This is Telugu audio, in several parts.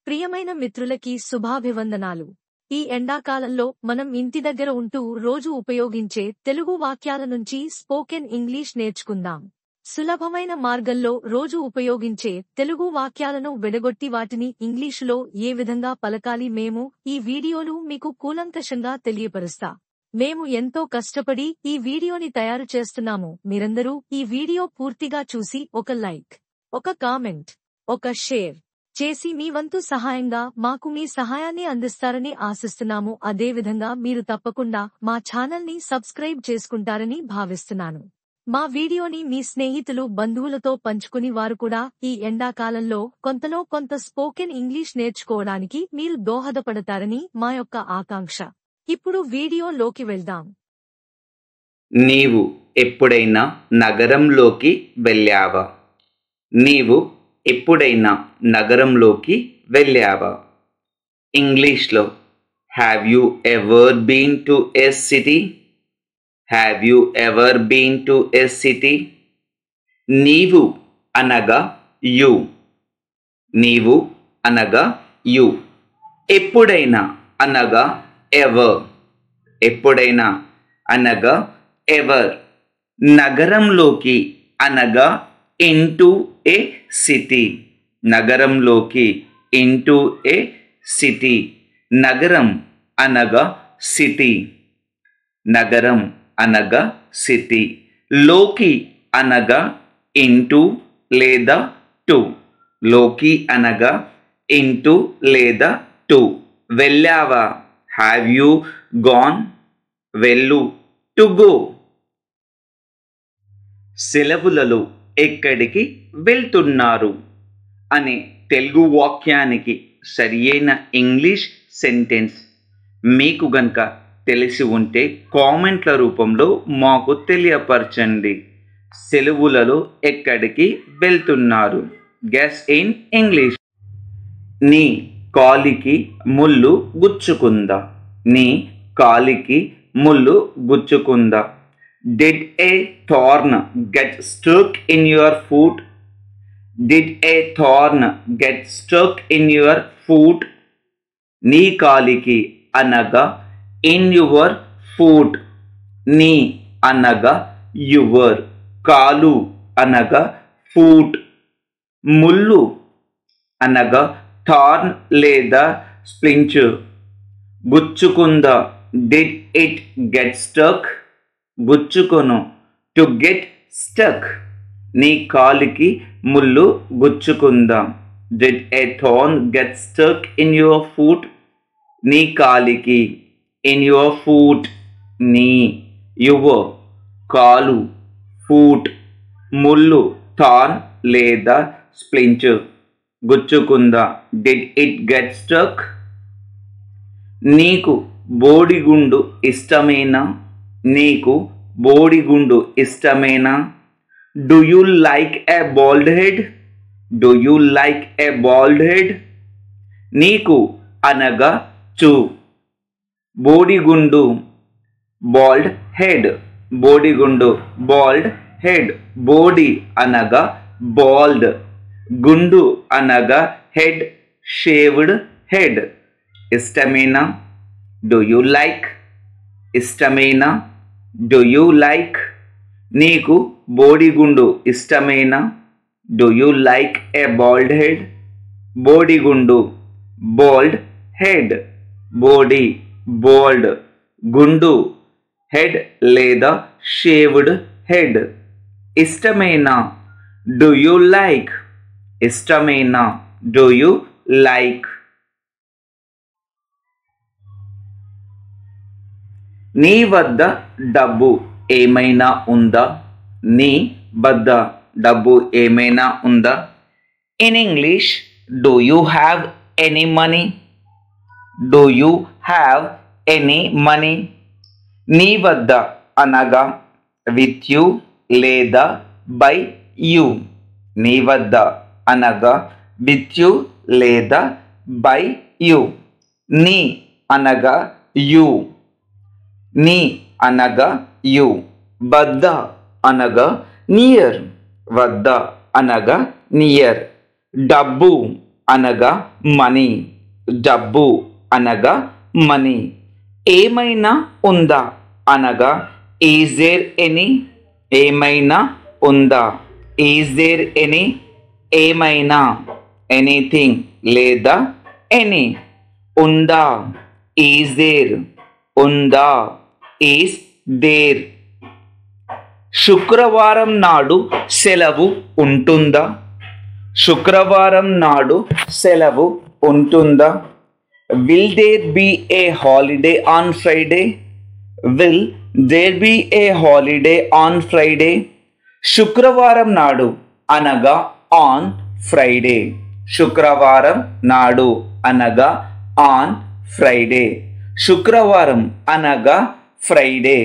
ప్రియమైన మిత్రులకి శుభాభివందనాలు. ఈ ఎండాకాలంలో మనం ఇంటి దగ్గర ఉంటూ రోజు ఉపయోగించే తెలుగు వాక్యాల నుంచి స్పోకెన్ ఇంగ్లీష్ నేర్చుకుందాం. సులభమైన మార్గంలో రోజు ఉపయోగించే తెలుగు వాక్యాలను విడగొట్టి వాటిని ఇంగ్లీషులో ఏ విధంగా పలకాలి మేము ఈ వీడియోలో మీకు కూలంకషంగా తెలియపరుస్తా. మేము ఎంతో కష్టపడి ఈ వీడియోని తయారు చేస్తున్నాము. మీరందరూ ఈ వీడియో పూర్తిగా చూసి ఒక లైక్, ఒక కామెంట్, ఒక షేర్ చేసి మీ వంతు సహాయంగా మాకు మీ సహాయాన్ని అందిస్తారని ఆశిస్తున్నాము. అదేవిధంగా మీరు తప్పకుండా మా ఛానల్ని సబ్స్క్రైబ్ చేసుకుంటారని భావిస్తున్నాను. మా వీడియోని మీ స్నేహితులు బంధువులతో పంచుకుని వారు కూడా ఈ ఎండాకాలంలో కొంతలో కొంత స్పోకెన్ ఇంగ్లీష్ నేర్చుకోవడానికి మీరు దోహదపడతారని మా యొక్క ఆకాంక్ష. ఇప్పుడు వీడియోలోకి వెళ్దాం. నీవు ఎప్పుడైనా నగరంలోకి వెళ్ళావా? నీవు ఎప్పుడైనా నగరంలోకి వెళ్ళావా? ఇంగ్లీష్లో have you ever been to a city? Have you ever been to a city? నీవు అనగా యు. నీవు అనగా యు. ఎప్పుడైనా అనగా ఎవర్. ఎప్పుడైనా అనగా ఎవర్. నగరంలోకి అనగా ఇంటూ ఏ సిటీ. నగరంలోకి ఇంటూ ఏ సిటీ. నగరం అనగా సిటీ. నగరం అనగా సిటీ. లోకి అనగా ఇంటూ లేదా టు. లోకి అనగా ఇంటూ లేదా టు. వెళ్ళావా? Have you gone? వెళ్ళు, టు గో. సెలవులలో ఎక్కడికి వెళ్తున్నారు అనే తెలుగు వాక్యానికి సరియైన ఇంగ్లీష్ సెంటెన్స్ మీకు గనక తెలిసి ఉంటే కామెంట్ల రూపంలో మాకు తెలియపరచండి. సెలవులలో ఎక్కడికి వెళ్తున్నారు? Guess in English. నీ కాలికి ముళ్ళు గుచ్చుకుందా? నీ కాలికి ముళ్ళు గుచ్చుకుందా? Did a thorn get stuck in your foot? Did a thorn get stuck in your foot? నీ కాలికి అనగా in your foot. నీ అనగా your. కాలు అనగా foot. ముళ్ళు అనగా thorn లేదా splint. గుచ్చుకుందా? Did it get stuck? గుచ్చుకొను, టు గెట్ స్టక్. నీ కాలికి ముళ్ళు గుచ్చుకుందా? Did a thorn get stuck in your foot? నీ కాలికి ఇన్ యువర్ ఫుట్. నీ యువర్ కాలు, ఫుట్ ముళ్ళు థార్న్ లేదా స్ప్లింట్. గుచ్చుకుందా? Did it get stuck? నీకు బోడిగుండు ఇష్టమేనా? నీకు బోడిగుండు ఇష్టమేనా? Do you like a bald head? Do you like a bald head? నీకు అనగా చూ. బోడిగుండు బాల్డ్ హెడ్. బోడిగుండు బాల్డ్ హెడ్. బోడి అనగా బాల్డ్. గుండు అనగా హెడ్, షేవ్డ్ హెడ్. ఇష్టమేనా? Do you like? ఇష్టమేనా? Do you like? నీకు బోడిగుండు ఇష్టమేనా? Do you like a bald head? బోడిగుండు బాల్డ్ హెడ్. బోడి బాల్డ్, గుండు హెడ్ లేదా షేవ్డ్ హెడ్. ఇష్టమేనా? Do you like? ఇష్టమేనా? Do you like? నీ వద్ద డబ్బు ఏమైనా ఉందా? నీ వద్ద డబ్బు ఏమైనా ఉందా? In English, do you have any money? Do you have any money? నీ వద్ద అనగా విత్ యూ లేదా బై యూ. నీ వద్ద అనగా విత్ యూ లేదా బై యూ. నీ అనగా యూ. నీ అనగా యు. వద్ద అనగా నియర్. వద్ద అనగా నియర్. డబ్బు అనగా మనీ, డబ్బు అనగా మనీ. ఏమైనా ఉందా అనగా ఈజ్ దేర్ ఎనీ, ఏమైనా ఉందా, ఈజ్ దేర్ ఎనీ, ఏమైనా, ఎనీథింగ్ లేదా ఎనీ. ఉందా, ఈజ్ దేర్, ఉందా, ఈజ్ దేర్. శుక్రవారం నాడు సెలవు ఉంటుందా, శుక్రవారం నాడు సెలవు ఉంటుందా. Will there be a holiday on Friday, will there be a holiday on Friday. శుక్రవారం నాడు అనగా ఆన్ ఫ్రైడే, శుక్రవారం నాడు అనగా ఆన్ ఫ్రైడే. శుక్రవారం అనగా ఫ్రైడే,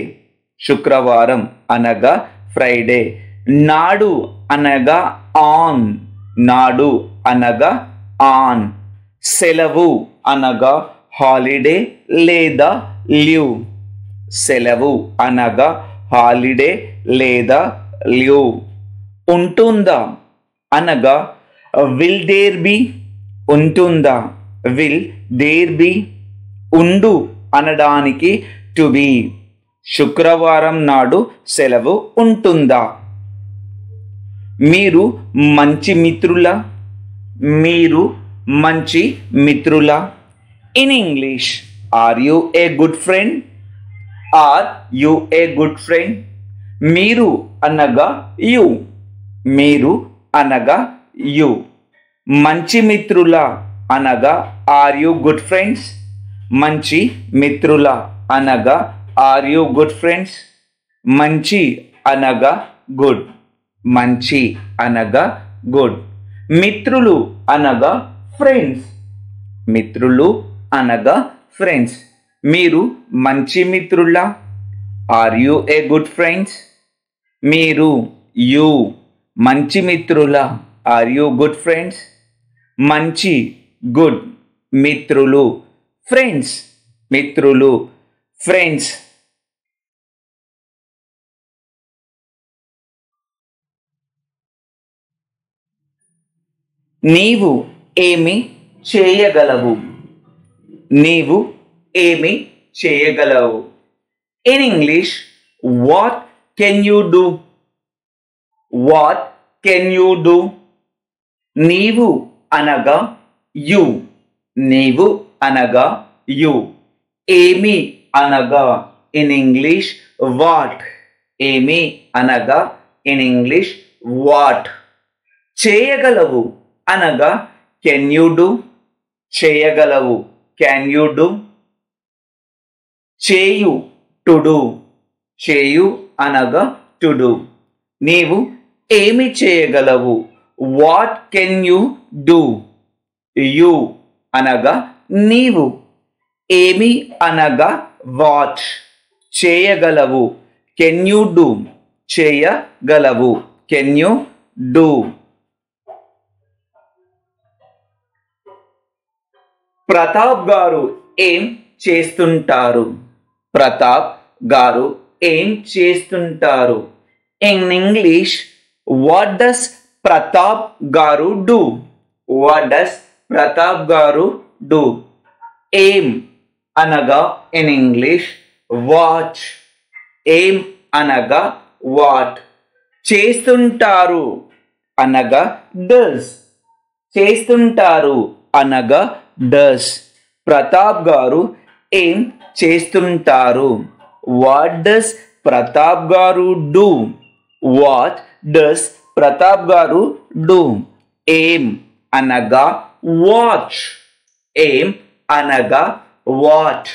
శుక్రవారం అనగా ఫ్రైడే. నాడు అనగా ఆన్, నాడు అనగా ఆన్. సెలవు అనగా హాలిడే లేదా లీవ్, సెలవు అనగా హాలిడే లేదా లీవ్. ఉంటుందా అనగా విల్ దేర్ బి, ఉంటుందా, విల్ దేర్ బి. ఉండు అనడానికి టు బి. శుక్రవారం నాడు సెలవు ఉంటుందా. మీరు మంచి మిత్రులా, మీరు మంచి మిత్రులా. In English, are you a good friend, are you a good friend. మీరు అనగా యు, మీరు అనగా యు. మంచి మిత్రులా అనగా ఆర్ యు గుడ్ ఫ్రెండ్స్, మంచి మిత్రులా అనగా ఆర్ యు గుడ్ ఫ్రెండ్స్. మంచి అనగా గుడ్, మంచి అనగా గుడ్. మిత్రులు అనగా ఫ్రెండ్స్, మిత్రులు అనగా ఫ్రెండ్స్. మీరు మంచి మిత్రులా, are you a good friends. మీరు, యు, మంచి మిత్రులా, ఆర్ యు గుడ్ ఫ్రెండ్స్. మంచి, గుడ్, మిత్రులు. ఫ్రెండ్స్, మిత్రులు, ఫ్రెండ్స్. నీవు ఏమి చేయగలవు, నీవు ఏమి చేయగలవు. In English, what can you do, what can you do. నీవు అనగా యు, నీవు అనగా యు. ఏమి అనగా ఇన్ ఇంగ్లీష్ వాట్, ఏమి అనగా ఇన్ ఇంగ్లీష్ వాట్. చేయగలవు అనగా కెన్ యూ డూ, చేయగలవు, క్యాన్ యూ డూ. చేయు, టు డూ, చేయు అనగా టు డూ. నీవు ఏమి చేయగలవు, what can you do. You అనగా నీవు, ఏమి అనగా వాట్. చేయగలవు, కెన్ యూ డూ, చేయగలవు, కెన్ యూ డూ. ప్రతాప్ గారు ఏం చేస్తుంటారు, ప్రతాప్ గారు ఏం చేస్తుంటారు. In English, what does Pratap గారు డూ, వాట్ డస్ ప్రతాప్ గారు డూ. ఏం అనగా ఇన్ ఇంగ్లీష్ వాట్, ఏం అనగా వాట్. చేస్తుంటారు అనగా డస్, చేస్తుంటారు అనగా డస్. ప్రతాప్ గారు ఏం చేస్తుంటారు, వాట్ డస్ ప్రతాప్ గారు డూ, వాట్ డస్ ప్రతాప్ గారు డూ. ఏం అనగా వాట్, ఏం అనగా వాట్.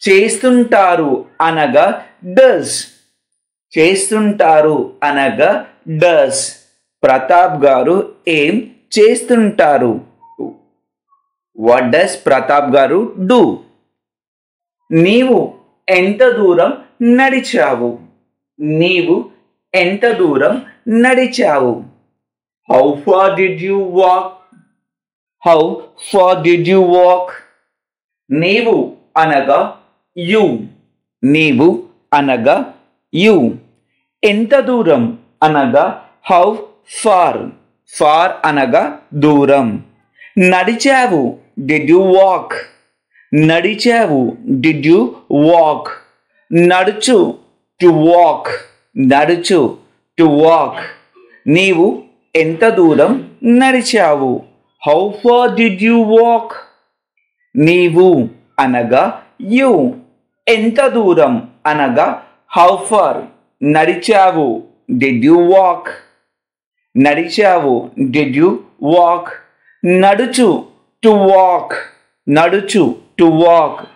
చేస్తుంటారు అనగా డస్, చేస్తుంటారు అనగా డస్. ప్రతాప్ గారు ఏం చేస్తుంటారు, వాట్ డస్ ప్రతాప్ గారు డూ. నీవు ఎంత దూరం నడిచావు, నీవు ఎంత దూరం నడిచావు. How far did you walk, how far did you walk. నీవు అనగా యు, నీవు అనగా యు. ఎంత దూరం అనగా హౌ ఫార్, ఫార్ అనగా దూరం. నడిచావు. Did you walk? నడిచావు. Did you walk? నడుచు. To walk. నడుచు. To walk. నీవు ఎంత దూరం నడిచావు? How far did you walk? నీవు అనగా యు. ఎంత దూరం అనగా హౌ ఫార్. నడిచావు. Did you walk? నడిచావు. Did you walk? నడుచు. To walk. నడుచు. To walk.